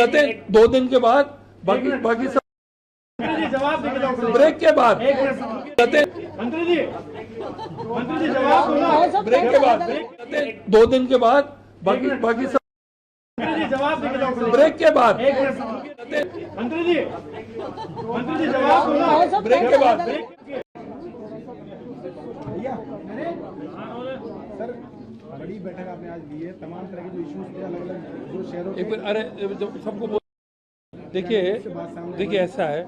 कहते हैं 2 दिन के बाद बाकी सब जवाब ब्रेक के बाद कहते हैं मंत्री जी जवाब ब्रेक के बाद कहते हैं 2 दिन के बाद बाकी सब जवाब ब्रेक के बाद कहते हैं मंत्री जी जवाब ब्रेक के बाद सर बड़ी बैठक आपने आज ली है, तमाम तरह के जो इश्यूज थे अलग अलग जो शहरों एक मिनट, अरे सबको देखिए ऐसा है,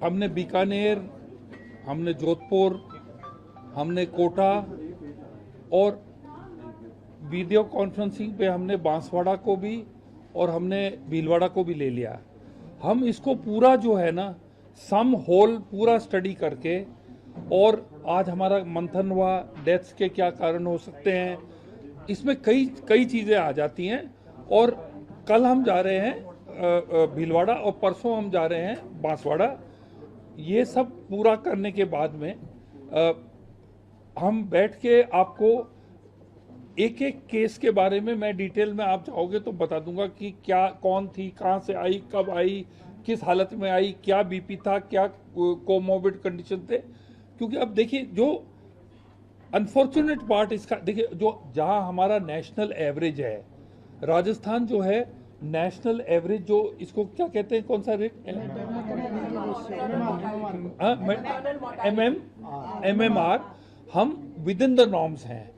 हमने बीकानेर, हमने जोधपुर, हमने कोटा और वीडियो कॉन्फ्रेंसिंग पे हमने बांसवाड़ा को भी और हमने भीलवाड़ा को भी ले लिया। हम इसको पूरा जो है ना सम होल पूरा स्टडी करके, और आज हमारा मंथन हुआ डेथ्स के क्या कारण हो सकते हैं, इसमें कई चीज़ें आ जाती हैं। और कल हम जा रहे हैं भीलवाड़ा और परसों हम जा रहे हैं बांसवाड़ा। ये सब पूरा करने के बाद में हम बैठ के आपको एक एक केस के बारे में मैं डिटेल में, आप चाहोगे तो बता दूंगा कि क्या कौन थी, कहाँ से आई, कब आई, किस हालत में आई, क्या बीपी था, क्या कोमोर्बिड कंडीशन थे। क्योंकि अब देखिए जो अनफॉर्चुनेट पार्ट इसका, देखिए जो जहाँ हमारा नेशनल एवरेज है, राजस्थान जो है नेशनल एवरेज जो इसको क्या कहते हैं, कौन सा रेट, MMR, हम विद इन द नॉर्म्स हैं।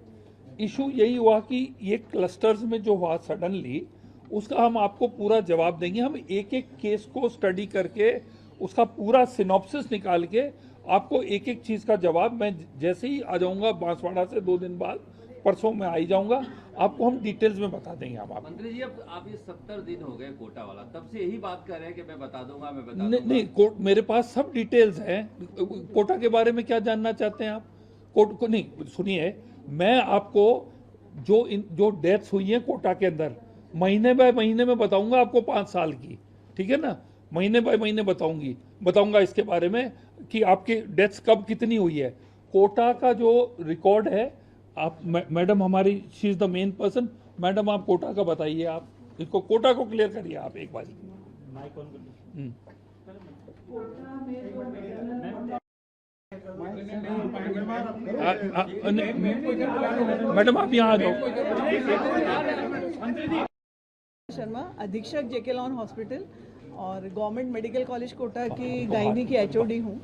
इशू यही हुआ कि ये क्लस्टर्स में जो हुआ सडनली, उसका हम आपको पूरा जवाब देंगे। हम एक एक केस को स्टडी करके उसका पूरा सिनॉप्सिस निकाल के आपको एक एक चीज़ का जवाब, मैं जैसे ही आ जाऊंगा बांसवाड़ा से 2 दिन बाद, परसों में आ ही जाऊंगा, आपको हम डिटेल्स में बता देंगे। हम आपको मंत्री जी, अब आप ये 70 दिन हो गए कोटा वाला, तब से यही बात कर रहे हैं कि मैं बता दूंगा, मैं बता दूंगा। नहीं, मेरे पास सब डिटेल्स हैं। कोटा के बारे में क्या जानना चाहते हैं आप? कोर्ट को नहीं, सुनिए, मैं आपको जो डेथ्स हुई हैं कोटा के अंदर महीने बाय महीने में बताऊंगा आपको, 5 साल की, ठीक है ना, महीने बाय महीने बताऊंगा इसके बारे में कि आपकी डेथ्स कब कितनी हुई है। कोटा का जो रिकॉर्ड है, आप मैडम हमारी, she is the main person, madam आप कोटा का बताइए, आप इसको कोटा को क्लियर करिए आप एक बार। मैडम आप यहाँ आ जाओ। शर्मा, अधीक्षक जेके लॉन हॉस्पिटल और गवर्नमेंट मेडिकल कॉलेज कोटा की गायनी की HOD हूँ।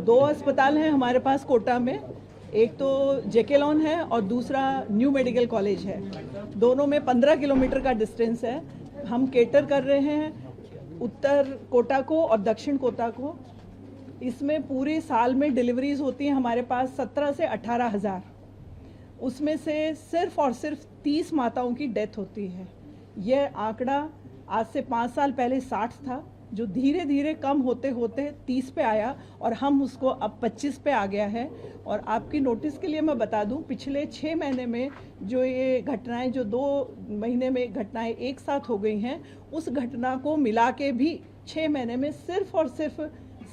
2 अस्पताल हैं हमारे पास कोटा में, एक तो जेके लॉन है और दूसरा न्यू मेडिकल कॉलेज है। दोनों में 15 किलोमीटर का डिस्टेंस है। हम केटर कर रहे हैं उत्तर कोटा को और दक्षिण कोटा को। इसमें पूरे साल में डिलीवरीज होती हैं हमारे पास 17 से 18 हज़ार। उसमें से सिर्फ और सिर्फ 30 माताओं की डेथ होती है। यह आंकड़ा आज से 5 साल पहले 60 था, जो धीरे धीरे कम होते होते 30 पे आया और हम उसको अब 25 पे आ गया है। और आपकी नोटिस के लिए मैं बता दूं, पिछले 6 महीने में जो ये घटनाएं, जो 2 महीने में घटनाएं एक साथ हो गई हैं, उस घटना को मिला के भी 6 महीने में सिर्फ और सिर्फ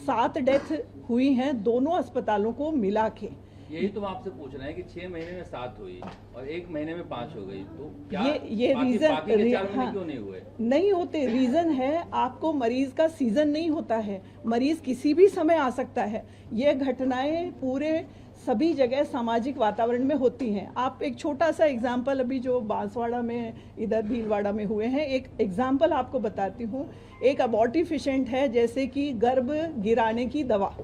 7 डेथ हुई हैं, दोनों अस्पतालों को मिला के। यही तो आपसे पूछ रहे हैं कि 6 महीने में 7 हुई और 1 महीने में 5 हो गई, तो क्या ये रीजन, बाकी के 4 महीने क्यों नहीं हुए? नहीं होते। रीजन है, आपको मरीज का सीजन नहीं होता है, मरीज किसी भी समय आ सकता है। ये घटनाएं पूरे सभी जगह सामाजिक वातावरण में होती हैं। आप एक छोटा सा एग्जाम्पल, अभी जो बांसवाड़ा में, इधर भीलवाड़ा में हुए हैं, एक एग्जाम्पल आपको बताती हूँ। एक अबॉर्टिफिशेंट है, जैसे कि गर्भ गिराने की दवा।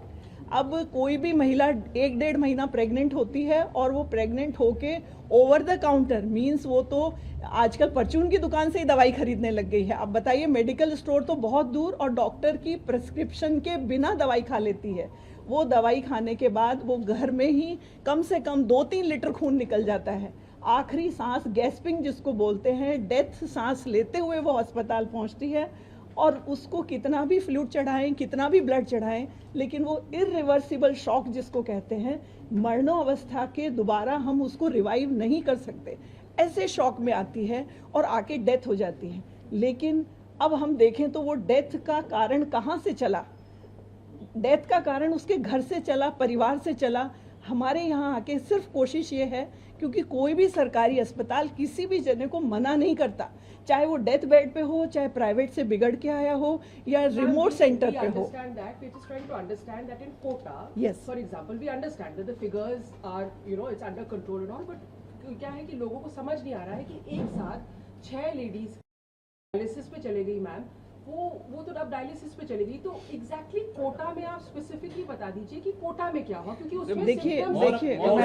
अब कोई भी महिला 1-1.5 महीना प्रेग्नेंट होती है और वो प्रेग्नेंट होके ओवर द काउंटर, मींस वो तो आजकल परचून की दुकान से ही दवाई खरीदने लग गई है। अब बताइए, मेडिकल स्टोर तो बहुत दूर, और डॉक्टर की प्रिस्क्रिप्शन के बिना दवाई खा लेती है। वो दवाई खाने के बाद वो घर में ही कम से कम 2-3 लीटर खून निकल जाता है। आखिरी सांस, गैस्पिंग जिसको बोलते हैं, डेथ सांस लेते हुए वो अस्पताल पहुंचती है। और उसको कितना भी फ्लूइड चढ़ाएं, कितना भी ब्लड चढ़ाएं, लेकिन वो इरिवर्सिबल शॉक जिसको कहते हैं, मरणोवस्था के दोबारा हम उसको रिवाइव नहीं कर सकते। ऐसे शॉक में आती है और आके डेथ हो जाती है। लेकिन अब हम देखें तो वो डेथ का कारण कहाँ से चला? डेथ का कारण उसके घर से चला, परिवार से चला। हमारे यहाँ आके सिर्फ कोशिश ये है, क्योंकि कोई भी सरकारी अस्पताल किसी भी जने को मना नहीं करता, चाहे वो डेथ बेड पे हो, चाहे प्राइवेट से बिगड़ के आया हो या रिमोट सेंटर पे हो। understand that. We're just trying to understand that in Kota, Yes. for example, we understand that the figures are, it's under control and all, but क्या है कि लोगों को समझ नहीं आ रहा है कि एक साथ 6 लेडीज डायलिसिस पे चले गई मैम, वो तो अब डायलिसिस पे चली गई, तो एग्जैक्टली कोटा में आप स्पेसिफिकली बता दीजिए कि कोटा में क्या हुआ, क्योंकि उसमें देखिए symptoms- देखिए और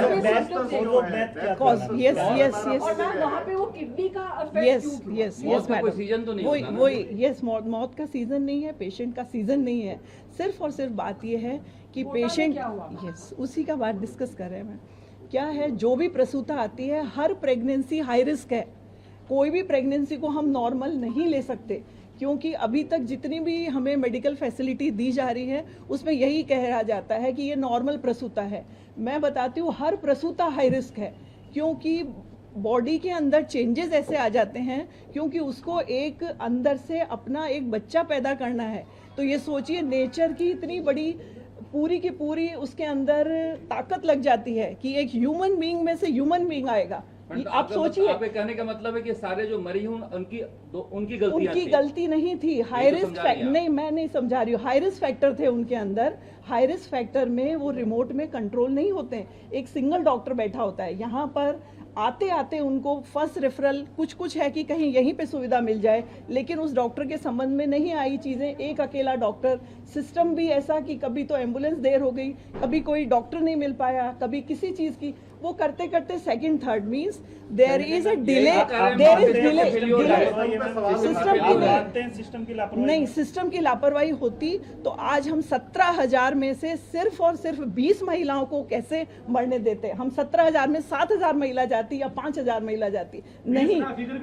मैम वहाँ पे वो किडनी का अफेक्ट यस क्यों हुआ? यस मौत यस का कोई मैडम, सीजन तो नहीं वही होता ना? वही यस, मौत का सीजन नहीं है, पेशेंट का सीजन नहीं है। सिर्फ और सिर्फ बात यह है कि कोटा में पेशेंट, क्या हुआ? यस उसी का बात डिस्कस कर रहे हैं मैम। क्या है, जो भी प्रसूता आती है, हर प्रेगनेंसी हाई रिस्क है। कोई भी प्रेगनेंसी को हम नॉर्मल नहीं ले सकते, क्योंकि अभी तक जितनी भी हमें मेडिकल फैसिलिटी दी जा रही है उसमें यही कहा जाता है कि ये नॉर्मल प्रसूता है। मैं बताती हूँ, हर प्रसूता हाई रिस्क है, क्योंकि बॉडी के अंदर चेंजेस ऐसे आ जाते हैं, क्योंकि उसको एक अंदर से अपना एक बच्चा पैदा करना है। तो ये सोचिए, नेचर की इतनी बड़ी पूरी की पूरी उसके अंदर ताकत लग जाती है कि एक ह्यूमन बीइंग में से ह्यूमन बीइंग आएगा। आप सोचिए, आपके कहने का मतलब है कि सारे जो मरी हूं उनकी गलतियां उनकी थी। गलती नहीं थी। हाई रिस्क समझा रही हैं आप। नहीं, मैं नहीं समझा रही हूँ। हाई रिस्क फैक्टर थे उनके अंदर। हाई रिस्क फैक्टर में वो रिमोट में कंट्रोल नहीं होते हैं। एक सिंगल डॉक्टर बैठा होता है यहाँ पर। आते आते उनको फर्स्ट रेफरल कुछ है कि कहीं यहीं पे सुविधा मिल जाए, लेकिन उस डॉक्टर के संबंध में नहीं आई चीजें। एक अकेला डॉक्टर, सिस्टम भी ऐसा कि कभी तो एम्बुलेंस देर हो गई, कभी कोई डॉक्टर नहीं मिल पाया, कभी किसी चीज की, वो करते करते second third means there is a delay, there is delay. System की लापरवाही नहीं, सिस्टम की लापरवाही होती तो आज हम 17,000 में से सिर्फ और सिर्फ 20 महिलाओं को कैसे मरने देते। हम 17,000 में 7,000 महिला जाती या 5,000 महिला जाती, नहीं।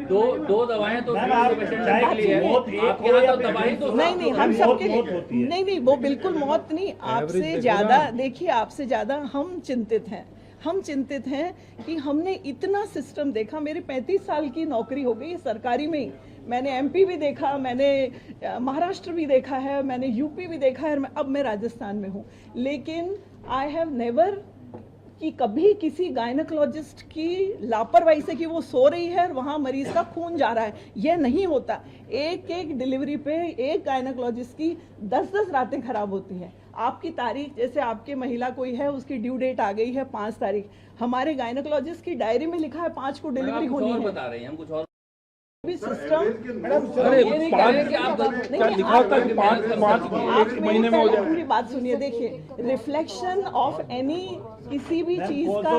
दो दवाएं तो पेशेंट के लिए है, आपके यहाँ तो दवाई तो नहीं, हम सबके लिए नहीं, वो बिल्कुल मौत नहीं। आपसे ज्यादा देखिए, आपसे ज्यादा हम चिंतित हैं। हम चिंतित हैं कि हमने इतना सिस्टम देखा। मेरी 35 साल की नौकरी हो गई सरकारी में ही। मैंने एमपी भी देखा, मैंने महाराष्ट्र भी देखा है, मैंने यूपी भी देखा है, अब मैं राजस्थान में हूँ। लेकिन आई हैव नेवर कि कभी किसी गायनेकोलॉजिस्ट की लापरवाही से कि वो सो रही है और वहाँ मरीज का खून जा रहा है, यह नहीं होता। एक एक डिलीवरी पे एक गायनेकोलॉजिस्ट की 10-10 रातें खराब होती हैं। आपकी तारीख, जैसे आपके महिला कोई है, उसकी ड्यू डेट आ गई है 5 तारीख, हमारे गायनेकोलॉजिस्ट की डायरी में लिखा है 5 को डिलीवरी होनी है। बता रहे हैं हम कुछ और सिस्टम। अरे क्या लिखा होता है कि 5 एक महीने में हो जाए। पूरी बात सुनिए, देखिए, रिफ्लेक्शन ऑफ एनी किसी भी चीज का,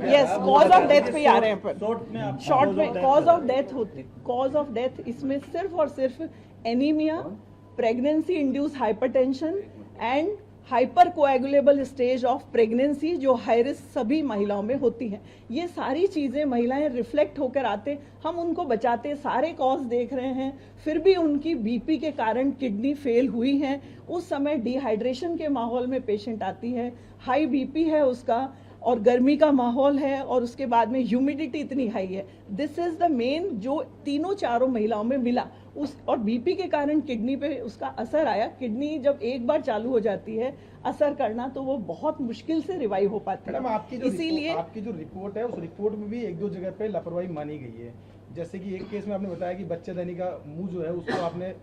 यस, कॉज ऑफ डेथ पे ही आ रहे हैं पर शॉर्ट में कॉज ऑफ डेथ होती। कॉज ऑफ डेथ इसमें सिर्फ और सिर्फ anaemia, pregnancy induce hypertension and hyper coagulable stage of pregnancy, जो हाई रिस्क सभी महिलाओं में होती हैं। ये सारी चीज़ें महिलाएं रिफ्लेक्ट होकर आते, हम उनको बचाते, सारे कॉज देख रहे हैं, फिर भी उनकी बीपी के कारण किडनी फेल हुई हैं। उस समय डिहाइड्रेशन के माहौल में पेशेंट आती है, हाई बीपी है उसका, और गर्मी का माहौल है, और उसके बाद में ह्यूमिडिटी इतनी हाई है। दिस इज द मेन जो तीनों चारों महिलाओं में मिला उस, और बीपी के कारण किडनी पे उसका असर आया। किडनी जब एक बार चालू हो जाती है असर करना, तो वो बहुत मुश्किल से रिवाइव हो पाती मैडम, है। इसीलिए आपकी जो रिपोर्ट है, उस रिपोर्ट में भी 1-2 जगह पे लापरवाही मानी गई है। जैसे कि एक केस में आपने बताया कि बच्चेदानी का मुंह जो है उसको आपने,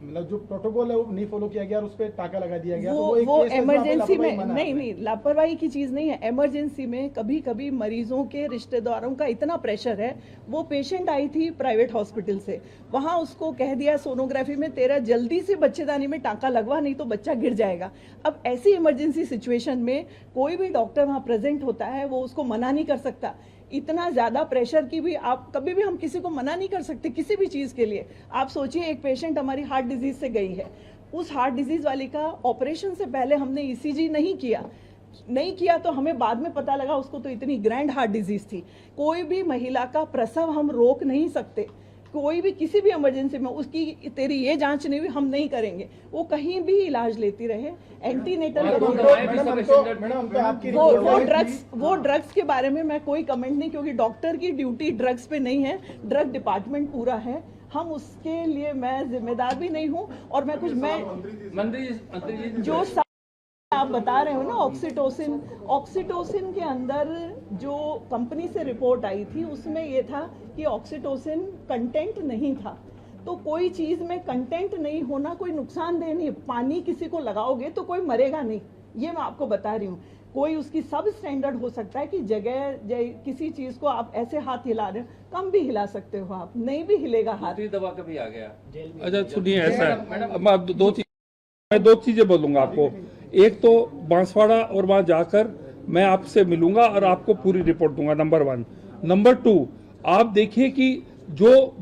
मतलब जो प्रोटोकॉल है वो नहीं फॉलो किया गया और उस पर टाका लगा दिया गया। वो इमरजेंसी में नहीं, लापरवाही की चीज नहीं है। इमरजेंसी में कभी कभी मरीजों के रिश्तेदारों का इतना प्रेशर है। वो पेशेंट आई थी प्राइवेट हॉस्पिटल से, वहां उसको कह दिया सोनोग्राफी में तेरा जल्दी से बच्चेदानी में टाका लगवा, नहीं तो बच्चा गिर जाएगा। अब ऐसी इमरजेंसी सिचुएशन में कोई भी डॉक्टर वहां प्रेजेंट होता है, वो उसको मना नहीं कर सकता। इतना ज्यादा प्रेशर की भी आप कभी भी हम किसी को मना नहीं कर सकते किसी भी चीज के लिए। आप सोचिए, एक पेशेंट हमारी हार्ट डिजीज से गई है, उस हार्ट डिजीज वाली का ऑपरेशन से पहले हमने ईसीजी नहीं किया तो हमें बाद में पता लगा उसको तो इतनी ग्रैंड हार्ट डिजीज थी। कोई भी महिला का प्रसव हम रोक नहीं सकते, कोई भी किसी भी इमरजेंसी में उसकी तेरी ये जांच नहीं हुई हम नहीं करेंगे, वो कहीं भी इलाज लेती रहे। एंटीनेटल वो ड्रग्स के बारे में मैं कोई कमेंट नहीं, क्योंकि डॉक्टर की ड्यूटी ड्रग्स पे नहीं है, ड्रग डिपार्टमेंट पूरा है, हम उसके लिए मैं जिम्मेदार भी नहीं हूँ। और मैं कुछ मैं मंत्री जी जो आप बता रहे हो ना ऑक्सीटोसिन, ऑक्सीटोसिन के अंदर जो कंपनी से रिपोर्ट आई थी उसमें ये था कि ऑक्सीटोसिन कंटेंट नहीं था। तो कोई चीज में कंटेंट नहीं होना कोई नुकसानदेह नहीं। पानी किसी को लगाओगे तो कोई मरेगा नहीं, ये मैं आपको बता रही हूँ। कोई उसकी सब स्टैंडर्ड हो सकता है कि किसी चीज को आप ऐसे हाथ हिला रहे हो, कम भी हिला सकते हो, आप नहीं भी हिलेगा हाथ। दूसरी दवा का भी आ गया। अच्छा सुनिए, ऐसा है, अब आप मैं दो चीजें बोलूंगा आपको। एक तो बांसवाड़ा और वहां जाकर मैं आपसे मिलूंगा और आपको पूरी रिपोर्ट दूंगा, नंबर 1। नंबर 2, आप देखिए कि जो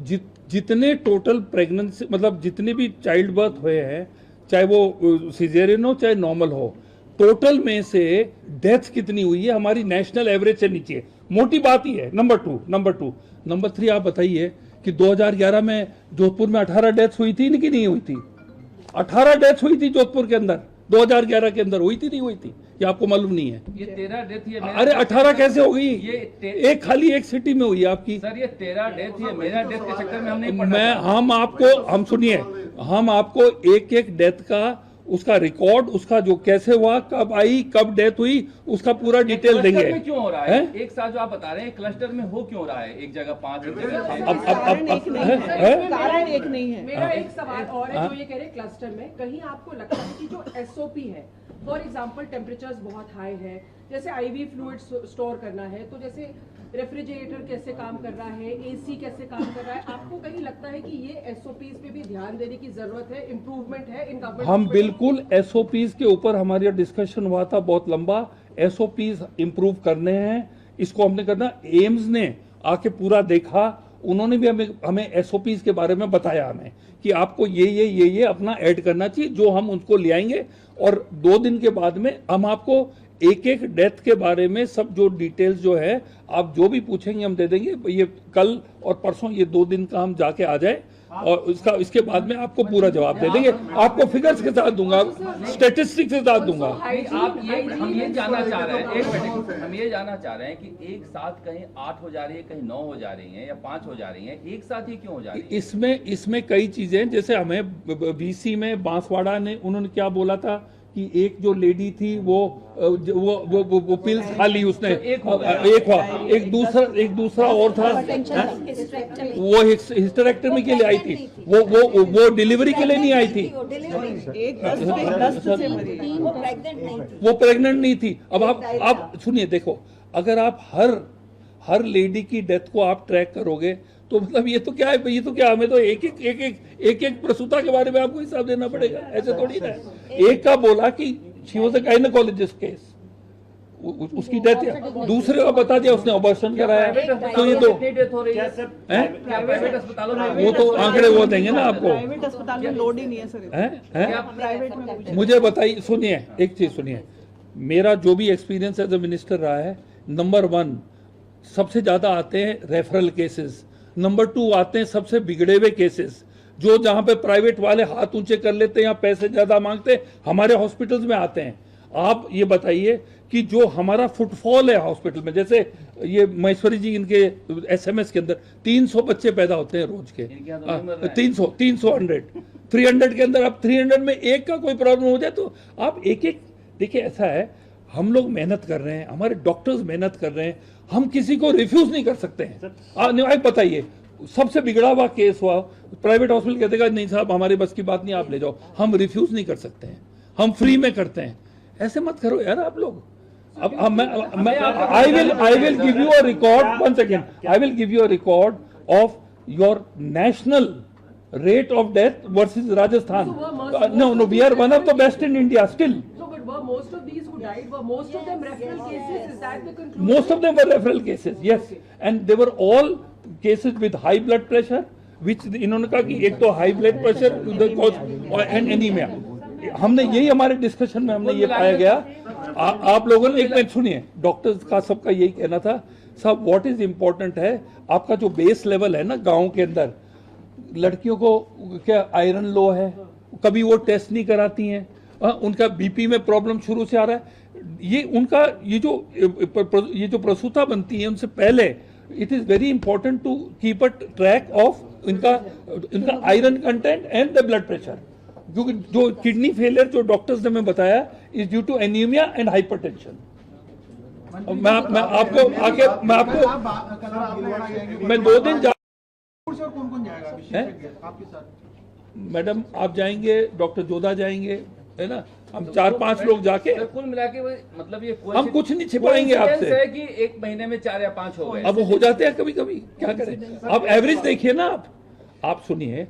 जितने टोटल प्रेगनेंसी, मतलब जितने भी चाइल्ड बर्थ हुए हैं, चाहे वो सिजेरियन हो चाहे नॉर्मल हो, टोटल में से डेथ कितनी हुई है हमारी नेशनल एवरेज से नीचे है। मोटी बात ही है। नंबर 2। नंबर 3 आप बताइए कि 2011 में जोधपुर में 18 डेथ हुई थी कि नहीं हुई थी? 18 डेथ हुई थी जोधपुर के अंदर 2011 के अंदर, हुई थी नहीं हुई थी? ये आपको मालूम नहीं है? ये 13 डेथ ही है। अरे 18 कैसे हो गई? ये एक खाली एक सिटी में हुई है आपकी। सर ये 13 डेथ ही है। मेरा डेथ के चक्कर में हम नहीं पढ़ा। हम सुनिए, हम आपको एक एक डेथ का उसका रिकॉर्ड, उसका जो कैसे हुआ, कब आई, कब डेथ हुई, उसका पूरा डिटेल देंगे। क्लस्टर में क्यों हो रहा है? एक साथ जो आप बता रहे हैं क्लस्टर में हो क्यों रहा है? एक जगह 5, एक जगह 6। कारण एक नहीं है। मेरा एक सवाल और है जो ये कह रहे हैं क्लस्टर में, कहीं आपको लगता है कि जो एसओपी है, फॉर एग्जांपल टेम्परेचर्स बहुत हाई है, जैसे आईवी फ्लूइड स्टोर करना है, तो जैसे रेफ्रिजरेटर कैसे काम कर रहा है, एसी कैसे काम कर रहा है, आपको कहीं लगता है कि ये एसओपीज पे भी ध्यान देने की जरूरत है, इंप्रूवमेंट है इन गवर्नमेंट? हम बिल्कुल एसओपीज के ऊपर हमारी डिस्कशन हुआ था बहुत लंबा। एसओपीज इंप्रूव करने हैं, इसको हमने करना। एम्स ने आके पूरा देखा, उन्होंने भी हमें एसओपीज के बारे में बताया हमें कि आपको ये अपना ऐड करना चाहिए, जो हम उनको ले आएंगे। और 2 दिन के बाद में हम आपको एक एक डेथ के बारे में सब जो डिटेल्स जो है, आप जो भी पूछेंगे हम दे देंगे। ये कल और परसों ये 2 दिन का हम जाके आ जाए और इसके बाद में आपको पूरा जवाब दे देंगे। आपको फिगर्स के साथ दूंगा, स्टेटिस्टिक्स के साथ दूंगा। आप हम ये जानना चाह रहे हैं, एक मिनट, हम ये जानना चाह रहे हैं कि एक साथ कहीं 8 हो जा रही है, कहीं 9 हो जा रही है या 5 हो जा रही है, एक साथ ही क्यों हो जा रही है? इसमें कई चीजें, जैसे हमें वीसी में बांसवाड़ा ने उन्होंने क्या बोला था कि एक जो लेडी थी वो पिल्स खा ली उसने, एक हुआ, एक दूसरा और था, वो हिस्टेरेक्टमी के लिए आई थी, वो डिलीवरी के लिए नहीं आई थी, वो प्रेग्नेंट नहीं थी। अब आप सुनिए, देखो, अगर आप हर लेडी की डेथ को आप ट्रैक करोगे तो मतलब ये तो क्या है, ये तो क्या, हमें तो एक प्रसूता के बारे में आपको हिसाब देना पड़ेगा, ऐसे थोड़ी ना। एक का बोला कि she was a gynaecologist case, उसकी डेथ, दूसरे का बता दिया उसने ऑपरेशन कराया। तो ये तो प्राइवेट अस्पतालों में वो तो आंकड़े वो देंगे ना आपको। प्राइवेट अस्पताल में लोड ही नहीं है सर। प्राइवेट में मुझे बताइए, सुनिए एक चीज सुनिए, मेरा जो भी एक्सपीरियंस एज अ मिनिस्टर रहा है, नंबर 1 सबसे ज्यादा आते हैं रेफरल केसेस, नंबर 2 आते हैं सबसे बिगड़े हुए केसेस, जो जहां पे प्राइवेट वाले हाथ ऊंचे कर लेते हैं या पैसे ज्यादा मांगते हैं, हमारे हॉस्पिटल्स में आते हैं। आप ये बताइए कि जो हमारा फुटफॉल है हॉस्पिटल में, जैसे ये महेश्वरी जी इनके एसएमएस के अंदर 300 बच्चे पैदा होते हैं रोज के, 300 के अंदर आप 300 में एक का कोई प्रॉब्लम हो जाए तो आप एक देखिए, ऐसा है, हम लोग मेहनत कर रहे हैं, हमारे डॉक्टर्स मेहनत कर रहे हैं, हम किसी को रिफ्यूज नहीं कर सकते हैं। आप बताइए, सबसे बिगड़ा हुआ केस हुआ, प्राइवेट हॉस्पिटल कहते हैं नहीं साहब हमारे बस की बात नहीं, आप ले जाओ, हम रिफ्यूज नहीं कर सकते हैं, हम फ्री में करते हैं। ऐसे मत करो यार आप लोग। अब I will give you a record, one second, I will give you a record of your national rate of death versus Rajasthan. No, we are one of the best in India still. No, but were most of these who died, were most of them referral cases? Is that the conclusion? Most of them were referral cases, yes. And they were all cases with high blood pressure, which इन्होंने कहा कि एक तो high blood pressure and anemia. हमने यही हमारे discussion में हमने ये पाया गया। आप लोगों ने, एक मिनट सुनिए, डॉक्टर्स का सबका यही कहना था, सब व्हाट इज इम्पोर्टेंट है आपका जो बेस लेवल है ना गाँव के अंदर, लड़कियों को क्या आयरन लो है, कभी वो टेस्ट नहीं कराती हैं, उनका बीपी में प्रॉब्लम शुरू से आ रहा है, ये उनका ये जो प्रसूता बनती है उनसे पहले it is very important to keep a track of इनका iron content and the blood pressure. क्योंकि जो किडनी फेलियर जो डॉक्टर्स ने हमें बताया is due to anaemia and hypertension. मैं आपको आगे मैं 2 दिन कौन कौन जाएगा आपके साथ? मैडम आप जाएंगे, डॉक्टर जोधा जाएंगे, है ना, हम 4-5 लोग जाके तो कुल मिला के मतलब ये हम कुछ नहीं छिपाएंगे आपसे। है कि 1 महीने में 4 या 5 हो गए। अब हो जाते हैं कभी कभी, क्या करें। आप एवरेज देखिए ना, आप सुनिए,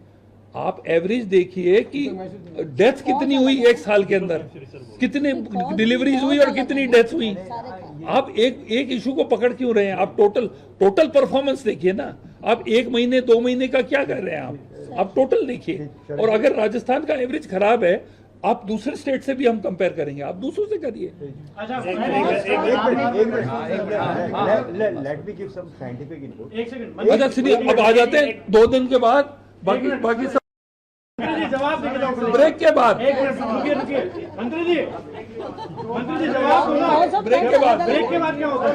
आप एवरेज देखिए कि डेथ कितनी हुई 1 साल के अंदर, कितने डिलीवरीज हुई और कितनी डेथ हुई। आप एक इशू को पकड़ क्यों रहे हैं? आप टोटल परफॉर्मेंस देखिए ना। आप 1 महीने 2 महीने का क्या कर रहे हैं आप टोटल देखिए। और अगर राजस्थान का एवरेज खराब है, आप दूसरे स्टेट से भी हम कंपेयर करेंगे, आप दूसरों से करिए। अच्छा let me give some scientific input. एक सेकंड अच्छा सुनिए, अब आ जाते हैं 2 दिन के बाद, बाकी सब मंत्री जी जवाब देंगे। ब्रेक के बाद। एक मिनट रुकिए मंत्री जी जवाब दो ना। ब्रेक के बाद ब्रेक के बाद क्या होता है?